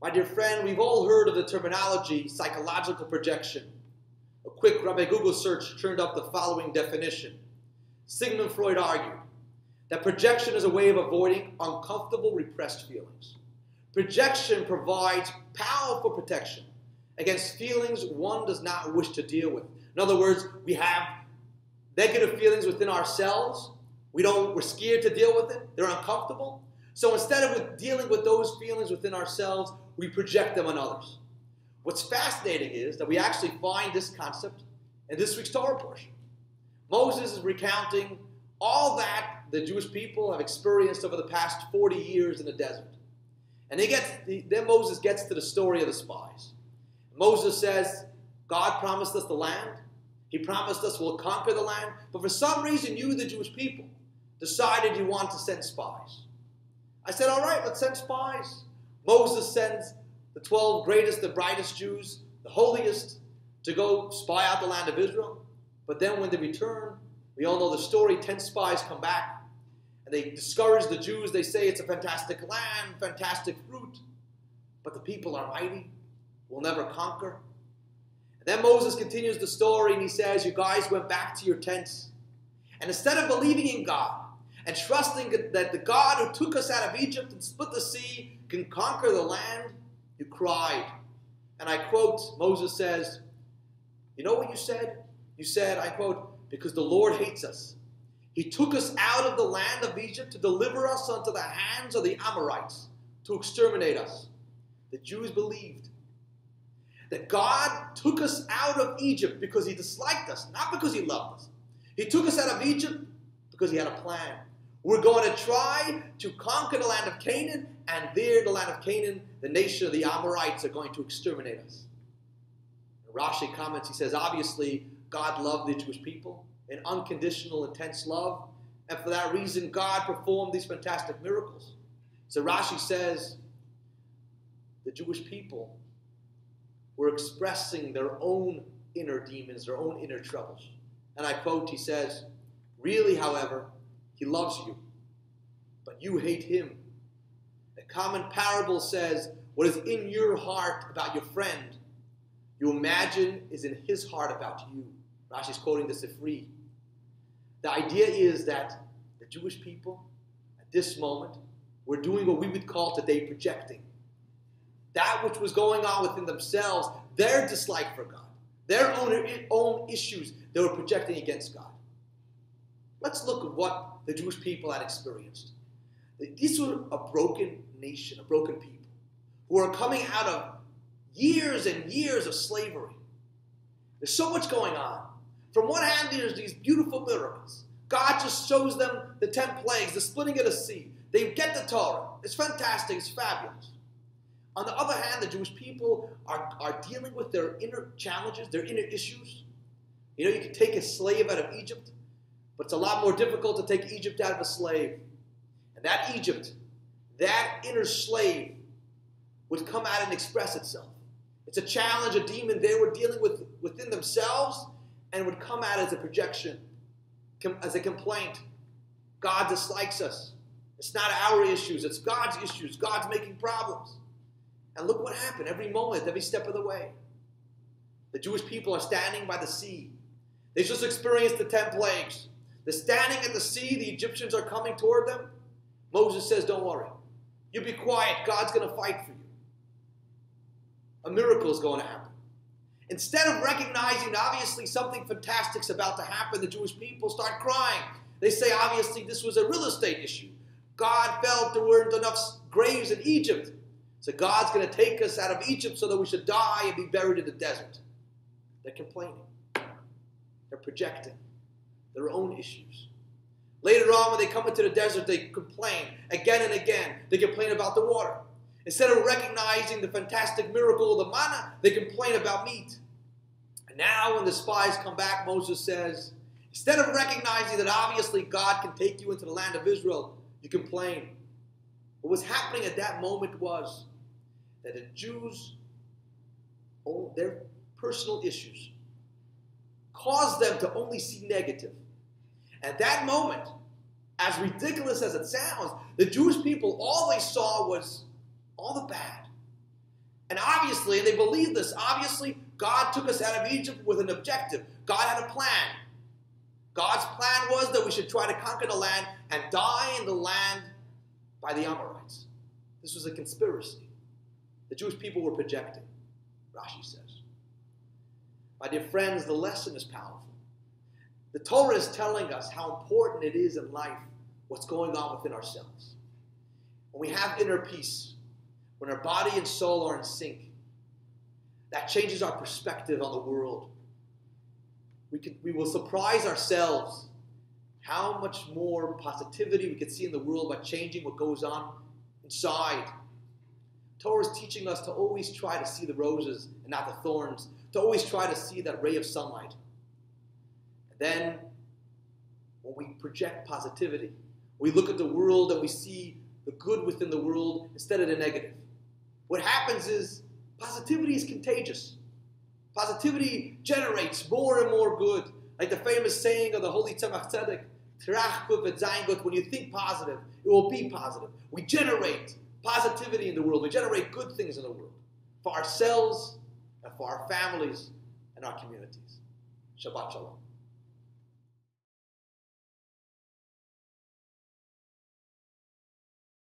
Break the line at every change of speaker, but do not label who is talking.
My dear friend, we've all heard of the terminology psychological projection. A quick Rabbi Google search turned up the following definition. Sigmund Freud argued that projection is a way of avoiding uncomfortable, repressed feelings. Projection provides powerful protection against feelings one does not wish to deal with. In other words, we have negative feelings within ourselves. We're scared to deal with it. They're uncomfortable. So instead of dealing with those feelings within ourselves, we project them on others. What's fascinating is that we actually find this concept in this week's Torah portion. Moses is recounting all that the Jewish people have experienced over the past 40 years in the desert. And then Moses gets to the story of the spies. Moses says, God promised us the land. He promised us we'll conquer the land. But for some reason, you, the Jewish people, decided you want to send spies. I said, all right, let's send spies. Moses sends the 12 greatest, the brightest Jews, the holiest, to go spy out the land of Israel. But then when they return, we all know the story, 10 spies come back, and they discourage the Jews. They say it's a fantastic land, fantastic fruit, but the people are mighty, will never conquer. And then Moses continues the story, and he says, you guys went back to your tents. And instead of believing in God and trusting that the God who took us out of Egypt and split the sea can conquer the land, you cried. And I quote, Moses says, you know what you said? You said, I quote, because the Lord hates us. He took us out of the land of Egypt to deliver us unto the hands of the Amorites, to exterminate us. The Jews believed that God took us out of Egypt because he disliked us, not because he loved us. He took us out of Egypt because he had a plan. We're going to try to conquer the land of Canaan, and there, the land of Canaan, the nation of the Amorites are going to exterminate us. And Rashi comments, he says, obviously, God loved the Jewish people, an unconditional, intense love, and for that reason, God performed these fantastic miracles. So Rashi says, the Jewish people were expressing their own inner demons, their own inner troubles. And I quote, he says, really, however, he loves you, but you hate him. A common parable says, what is in your heart about your friend, you imagine is in his heart about you. Rashi's quoting the Sifri. The idea is that the Jewish people, at this moment, were doing what we would call today projecting. That which was going on within themselves, their dislike for God, their own issues, they were projecting against God. Let's look at what the Jewish people had experienced. These were a broken nation, a broken people, who are coming out of years and years of slavery. There's so much going on. From one hand, there's these beautiful miracles. God just shows them the 10 plagues, the splitting of the sea. They get the Torah. It's fantastic. It's fabulous. On the other hand, the Jewish people are dealing with their inner challenges, their inner issues. You know, you can take a slave out of Egypt, but it's a lot more difficult to take Egypt out of a slave. And that Egypt, that inner slave, would come out and express itself. It's a challenge, a demon they were dealing with within themselves, and would come out as a projection, as a complaint. God dislikes us. It's not our issues, it's God's issues. God's making problems. And look what happened every moment, every step of the way. The Jewish people are standing by the sea. They just experienced the 10 plagues. They're standing at the sea. The Egyptians are coming toward them. Moses says, don't worry. You be quiet. God's going to fight for you. A miracle is going to happen. Instead of recognizing, obviously, something fantastic's about to happen, the Jewish people start crying. They say, obviously, this was a real estate issue. God felt there weren't enough graves in Egypt. So God's going to take us out of Egypt so that we should die and be buried in the desert. They're complaining. They're projecting their own issues. Later on, when they come into the desert, they complain again and again. They complain about the water. Instead of recognizing the fantastic miracle of the manna, they complain about meat. And now when the spies come back, Moses says, instead of recognizing that obviously God can take you into the land of Israel, you complain. What was happening at that moment was that the Jews, their personal issues, caused them to only see negative. At that moment, as ridiculous as it sounds, the Jewish people, all they saw was all the bad. And obviously, and they believe this, obviously, God took us out of Egypt with an objective. God had a plan. God's plan was that we should try to conquer the land and die in the land by the Amorites. This was a conspiracy. The Jewish people were projecting, Rashi says. My dear friends, the lesson is powerful. The Torah is telling us how important it is in life, what's going on within ourselves. When we have inner peace, when our body and soul are in sync, that changes our perspective on the world. We will surprise ourselves how much more positivity we can see in the world by changing what goes on inside. Torah is teaching us to always try to see the roses and not the thorns, to always try to see that ray of sunlight. And then, when we project positivity, we look at the world and we see the good within the world instead of the negative. What happens is positivity is contagious. Positivity generates more and more good. Like the famous saying of the Holy Tzemach Tzedek, when you think positive, it will be positive. We generate positivity in the world. We generate good things in the world for ourselves and for our families and our communities. Shabbat Shalom.